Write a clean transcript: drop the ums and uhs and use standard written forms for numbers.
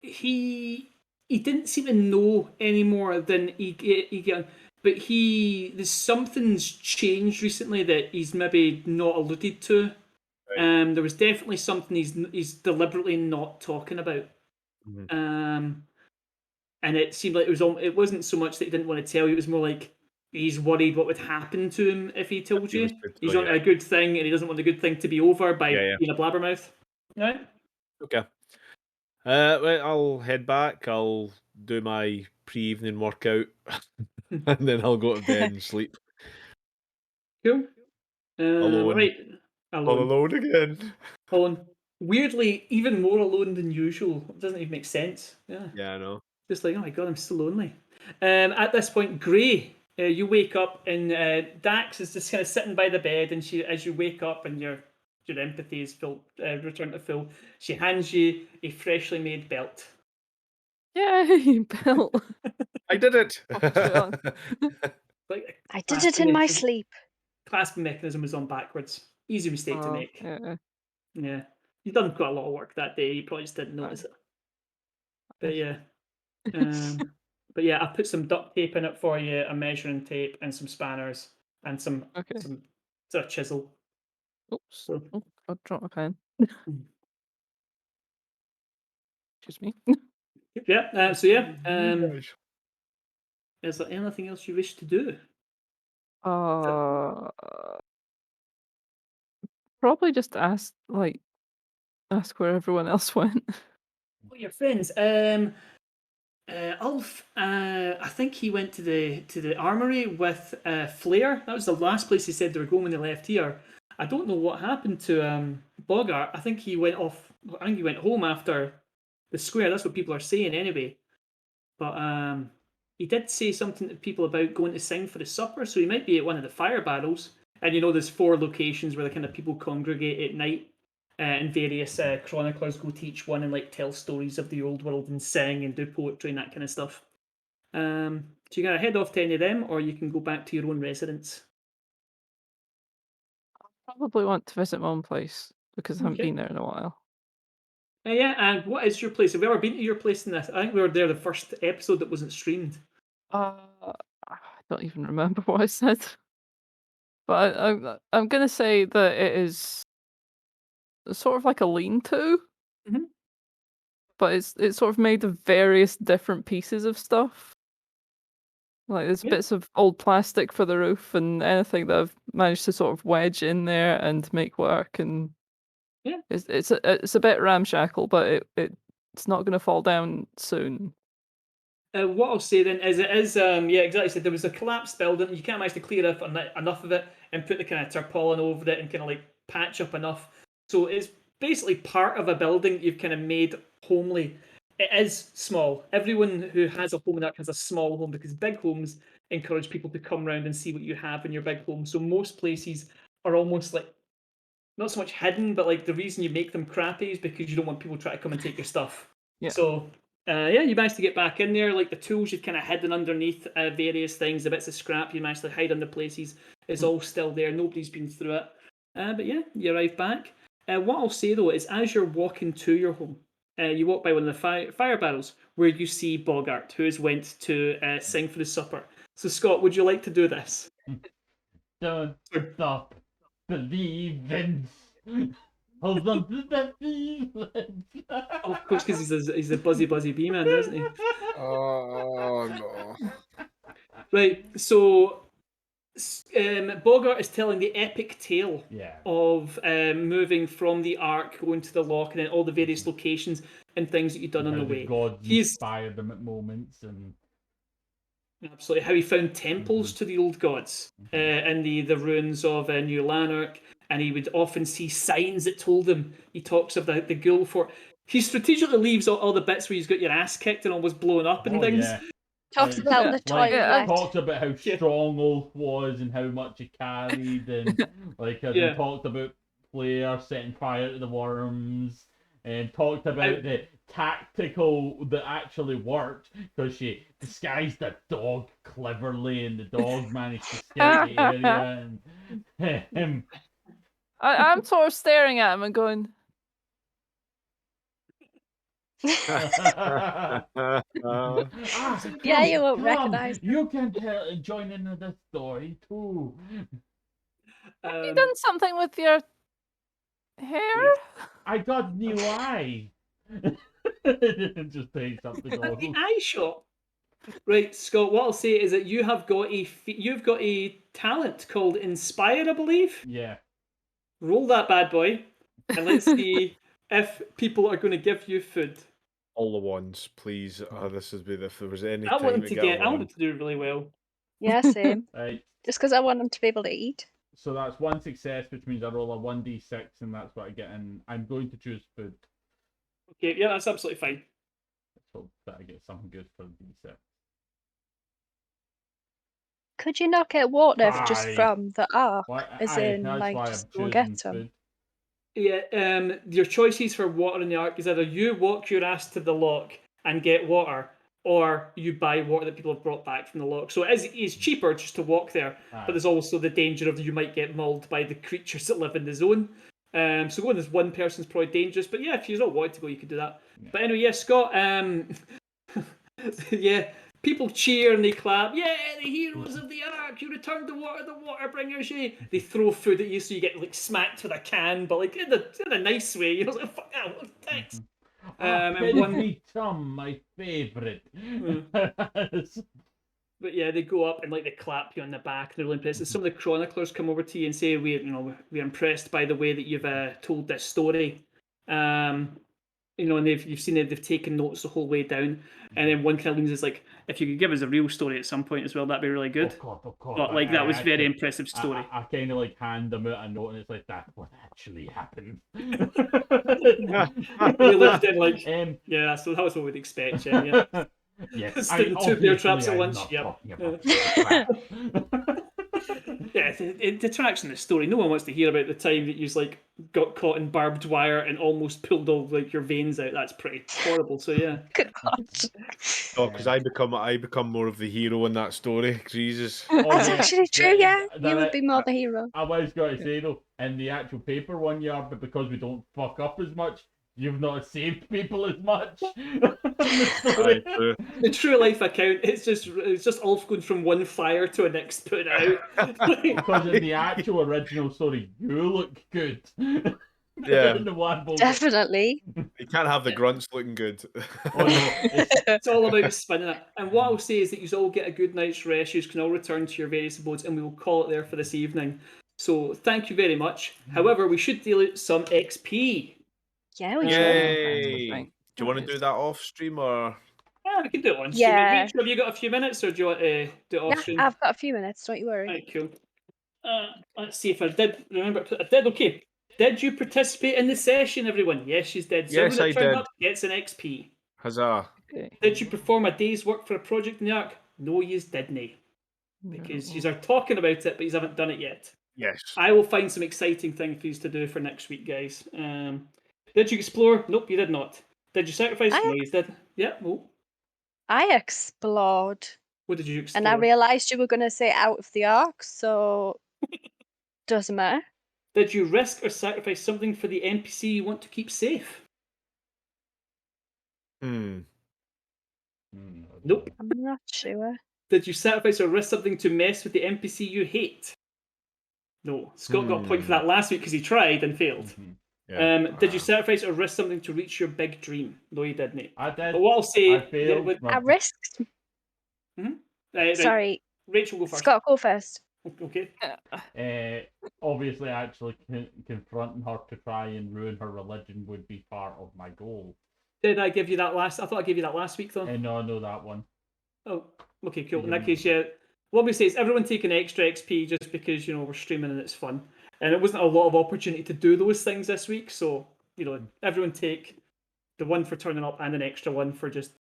he didn't seem to know any more than he get, but there's something's changed recently that he's maybe not alluded to. Right. There was definitely something he's deliberately not talking about. Mhm. And it seemed like it wasn't so much that he didn't want to tell you. It was more like he's worried what would happen to him if he told He was you. good to He's know, on a good thing, and he doesn't want the good thing to be over by yeah. being a blabbermouth. Right? Okay. Well, I'll head back. I'll do my pre-evening workout, and then I'll go to bed and sleep Cool. alone, Right. all Alone. alone again. Alone. Weirdly, even more alone than usual. It doesn't even make sense. Yeah. Yeah, I know. Just like, oh my god, I'm so lonely. At this point, Gray, you wake up and Dax is just kind of sitting by the bed, and as you wake up and your empathy is full, returned to full, she hands you a freshly made belt. Yay, belt. I did it. Put it on. Like I did it in my sleep. clasping mechanism was on backwards. Easy mistake to Oh, make. yeah. Yeah, you've done quite a lot of work that day. You probably just didn't notice it. But yeah. Um, but yeah, I put some duct tape in it for you, a measuring tape, and some spanners, and some Okay. sort of chisel. Oops. So Oh, I dropped my pen. Excuse me. yeah, Gosh. is there anything else you wish to do? Uh, Probably just ask where everyone else went. Oh, your friends. Ulf. I think he went to the armory with Flair. That was the last place he said they were going when they left here. I don't know what happened to Bogart. I think he went off. I think he went home after the square. That's what people are saying anyway. But he did say something to people about going to sing for the supper, so he might be at one of the fire barrels. And there's 4 locations where the kind of people congregate at night, and various chroniclers go to each one and like tell stories of the old world and sing and do poetry and that kind of stuff. So you gotta head off to any of them, or you can go back to your own residence. Probably want to visit my own place because I haven't Okay. been there in a while. Yeah, and what is your place? Have we ever been to your place in this? I think we were there the first episode that wasn't streamed. I don't even remember what I said, but I'm gonna say that it is sort of like a lean-to, Mhm. but it's sort of made of various different pieces of stuff. Like there's Yeah. bits of old plastic for the roof and anything that I've managed to sort of wedge in there and make work, and Yeah. it's a bit ramshackle, but it's not gonna fall down soon. What I'll say then is it is yeah, exactly. So there was a collapsed building. You can't manage to clear up enough of it and put the kind of tarpaulin over it and kind of like patch up enough. So it's basically part of a building you've kind of made homely. It is small. Everyone who has a home in that has a small home, because big homes encourage people to come round and see what you have in your big home. So most places are almost like not so much hidden, but like the reason you make them crappy is because you don't want people trying to come and take your stuff. Yeah. So yeah, you managed to get back in there. Like the tools you'd kind of hidden underneath various things, the bits of scrap you managed to hide under places is all still there. Nobody's been through it. But yeah, you arrive back. What I'll say though is, as you're walking to your home, you walk by one of the fire barrels where you see Bogart, who has went to sing for the supper. So Scott, would you like to do this? Don't stop believing. Hold on to the feeling. Oh, of course, because he's a buzzy bee man, isn't he? Oh no. Right. So Bogart is telling the epic tale Yeah. of moving from the Ark, going to the Loch, and then all the various locations and things that you've done on How the the way. gods He's inspired them at moments, and absolutely how he found temples to the old gods in the ruins of New Lanark, and he would often see signs that told him. He talks of the ghoul fort. He strategically leaves all the bits where he's got your ass kicked and almost blown up and oh things. yeah, Talks Like- about the like toilet. talked about how Yeah. strong Ulf was and how much he carried, and like and Yeah. talked about Flair setting fire to the worms, and talked about the tactical that actually worked because she disguised a dog cleverly, and the dog managed to scout the area. And I'm sort of staring at him and going, Yeah, you won't come, recognise them. you can join in the story too. Have you done something with your hair? I got new eye. Just take something At the goggles. eye shop. Right, Scott. What I'll say is that you've got a talent called Inspire, I believe. Yeah. Roll that bad boy, and let's see if people are going to give you food. All the ones, please. This would be if there was any I want time them to to get I want one. them to do really well. Yeah, same. Right. Just because I want them to be able to eat. So that's one success, which means I roll a 1d6, and that's what I get. And I'm going to choose food. Okay, yeah, that's absolutely fine. Let's hope that I get something good for d6. Could you not get water just Aye. from the ark? Why? As Aye, in, that's like, why just I'm go and choosing get some. food. Yeah, your choices for water in the ark is either you walk your ass to the lock and get water, or you buy water that people have brought back from the lock. So it's cheaper just to walk there, Aye. but there's also the danger of you might get mauled by the creatures that live in the zone. So going as one person's probably dangerous, but yeah, if you don't want to go, you could do that. Yeah. But anyway, yeah, Scott, yeah, people cheer and they clap. Yeah, the heroes of the ark, you returned the water bringers. Yeah. They throw food at you so you get like smacked with a can, but like in a nice way. You're like, fuck that, thanks. And Pillsbury Chum, my favourite. But yeah, they go up and like they clap you on the back. They're really impressed. Some of the chroniclers come over to you and say, we're impressed by the way that you've told this story. And you've seen it. They've taken notes the whole way down. And then one kind of leans is like, if you could give us a real story at some point as well, that'd be really good. Of course. But like that was very impressive story. I kind of like hand them out a note, and it's like that's what actually happened. They looked in like, yeah, so that was what we'd expect. Yeah. Yes, Sticking two bear traps at once. Yep. Yeah, it detracts from the story. No one wants to hear about the time that you like got caught in barbed wire and almost pulled all like your veins out. That's pretty horrible. So yeah. God. Oh, because I become more of the hero in that story. Jesus. That's actually true, yeah. You would be more the hero. I was going to say though, in the actual paper one you are, but because we don't fuck up as much, you've not saved people as much. The true life account, it's just all going from one fire to a next put out. Because in the actual original story, you look good. Yeah. Definitely. You can't have the grunts looking good. Oh, no. It's all about spinning it. And what I'll say is that you all get a good night's rest. You can all return to your various abodes, and we will call it there for this evening. So thank you very much. However, we should deal out some XP. Yeah, we should. Yay! Do you want to do that off stream or? Yeah, we can do it on stream. Yeah. Rachel, have you got a few minutes, or do you want to do it off stream? I've got a few minutes. Don't you worry. Right, cool. Let's see if I did remember. I did. Okay. Did you participate in the session, everyone? Yes, you did. So Yes, I did. Up gets an XP. Huzzah! Did you perform a day's work for a project in the Ark? No, you didn't. Because you are talking about it, but you haven't done it yet. Yes. I will find some exciting thing for you to do for next week, guys. Did you explore? Nope, you did not. Did you sacrifice? No, you did. Yeah. Oh. I explored. What did you explore? And I realised you were going to say out of the ark, so doesn't matter. Did you risk or sacrifice something for the NPC you want to keep safe? Nope. I'm not sure. Did you sacrifice or risk something to mess with the NPC you hate? No. Scott got a point for that last week because he tried and failed. Yeah. Did you sacrifice or risk something to reach your big dream? No, you didn't. I did. But what I'll say, I failed. I risked. Right. Sorry. Rachel, go first. Scott, go first. Okay. Obviously, actually confronting her to try and ruin her religion would be part of my goal. Did I give you that last? I thought I gave you that last week, though. No, I know that one. Oh, okay, cool. In that case, yeah. What we say is everyone take an extra XP just because we're streaming and it's fun, and it wasn't a lot of opportunity to do those things this week. So everyone take the one for turning up and an extra one for just